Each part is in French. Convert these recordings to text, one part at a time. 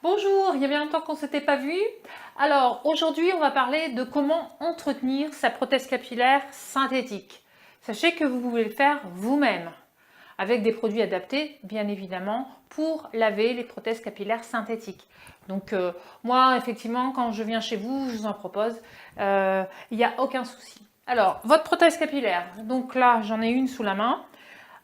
Bonjour, il y a bien longtemps qu'on ne s'était pas vu. Alors aujourd'hui, on va parler de comment entretenir sa prothèse capillaire synthétique. Sachez que vous pouvez le faire vous-même avec des produits adaptés, bien évidemment, pour laver les prothèses capillaires synthétiques. Donc moi, effectivement, quand je viens chez vous, je vous en propose, il n'y a aucun souci. Alors, votre prothèse capillaire, donc là, j'en ai une sous la main.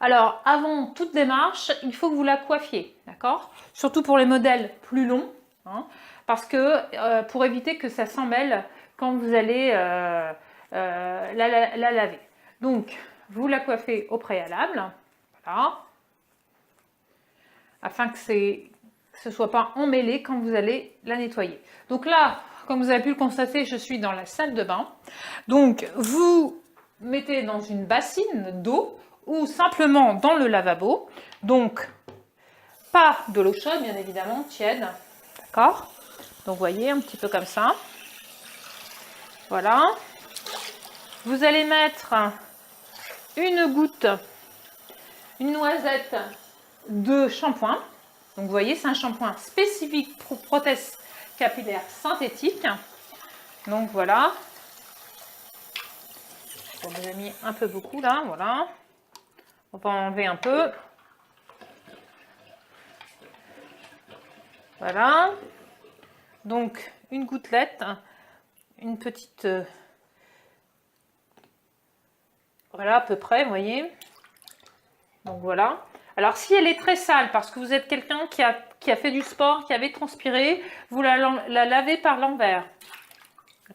Alors, avant toute démarche, il faut que vous la coiffiez, d'accord? Surtout pour les modèles plus longs, hein, parce que pour éviter que ça s'emmêle quand vous allez la laver. Donc, vous la coiffez au préalable, voilà, afin que ce ne soit pas emmêlé quand vous allez la nettoyer. Donc là, comme vous avez pu le constater, je suis dans la salle de bain. Donc, vous mettez dans une bassine d'eau ou simplement dans le lavabo. Donc, pas de l'eau chaude, bien évidemment, tiède. D'accord? Donc, vous voyez, un petit peu comme ça. Voilà. Vous allez mettre une goutte, une noisette de shampoing. Donc, vous voyez, c'est un shampoing spécifique pour prothèse capillaire synthétique. Donc, voilà. On vous a mis un peu beaucoup, là, voilà. On va enlever un peu. Voilà. Donc, une gouttelette, une petite... voilà, à peu près, vous voyez. Donc, voilà. Alors, si elle est très sale, parce que vous êtes quelqu'un qui a fait du sport, qui avait transpiré, vous la lavez par l'envers.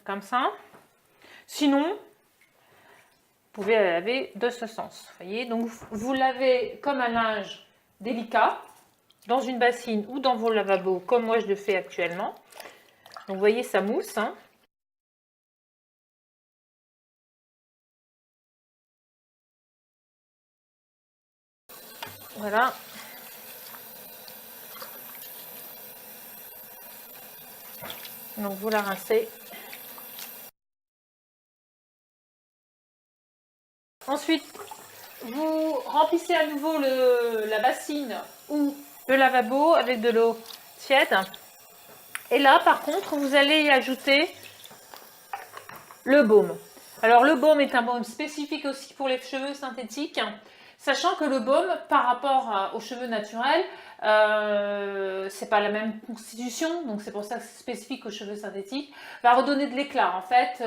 Comme ça. Sinon, vous pouvez la laver de ce sens. Vous voyez, donc vous lavez comme un linge délicat, dans une bassine ou dans vos lavabos, comme moi je le fais actuellement. Donc vous voyez, ça mousse. Hein. Voilà. Donc vous la rincez. Ensuite, vous remplissez à nouveau la bassine ou le lavabo avec de l'eau tiède. Et là, par contre, vous allez y ajouter le baume. Alors, le baume est un baume spécifique aussi pour les cheveux synthétiques, sachant que le baume, par rapport aux cheveux naturels, c'est pas la même constitution, donc c'est pour ça que c'est spécifique aux cheveux synthétiques, va redonner de l'éclat. En fait,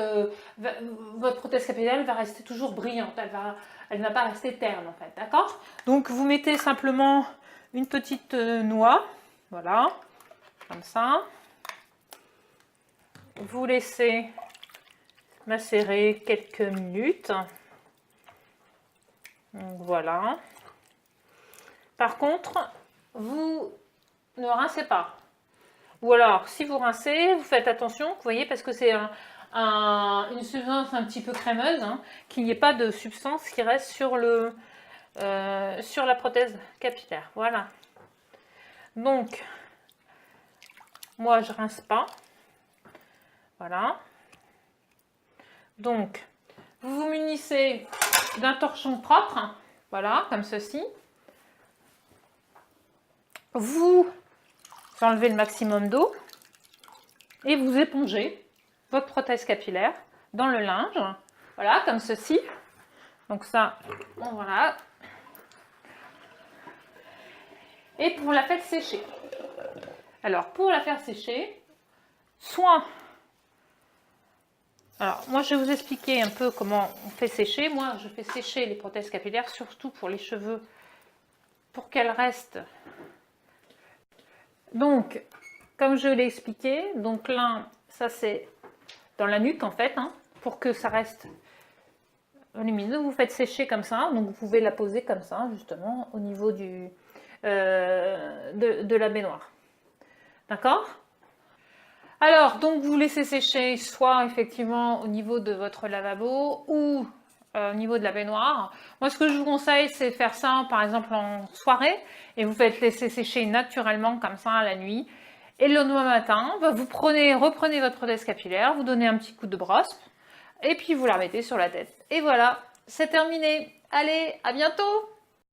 votre prothèse capillaire va rester toujours brillante, elle ne va pas rester terne, en fait, d'accord? Donc, vous mettez simplement une petite noix, voilà, comme ça. Vous laissez macérer quelques minutes. Donc, voilà. Par contre, vous ne rincez pas. Ou alors, si vous rincez, vous faites attention, vous voyez, parce que c'est une substance un petit peu crémeuse, hein, qu'il n'y ait pas de substance qui reste sur la prothèse capillaire. Voilà. Donc, moi, je rince pas. Voilà. Donc, vous vous munissez d'un torchon propre, voilà, comme ceci. Vous enlevez le maximum d'eau et vous épongez votre prothèse capillaire dans le linge, voilà, comme ceci. Donc ça, bon, voilà. Et pour la faire sécher. Alors, pour la faire sécher, soit... Alors, moi, je vais vous expliquer un peu comment on fait sécher. Moi, je fais sécher les prothèses capillaires, surtout pour les cheveux, pour qu'elles restent. Donc, comme je l'ai expliqué, donc là, ça c'est dans la nuque en fait, hein, pour que ça reste lumineux. Vous faites sécher comme ça, donc vous pouvez la poser comme ça, justement, au niveau de la baignoire. D'accord ? Alors, donc vous laissez sécher soit effectivement au niveau de votre lavabo ou au niveau de la baignoire. Moi, ce que je vous conseille, c'est faire ça par exemple en soirée et vous faites laisser sécher naturellement comme ça la nuit. Et le lendemain matin, vous reprenez votre prothèse capillaire, vous donnez un petit coup de brosse et puis vous la remettez sur la tête. Et voilà, c'est terminé. Allez, à bientôt!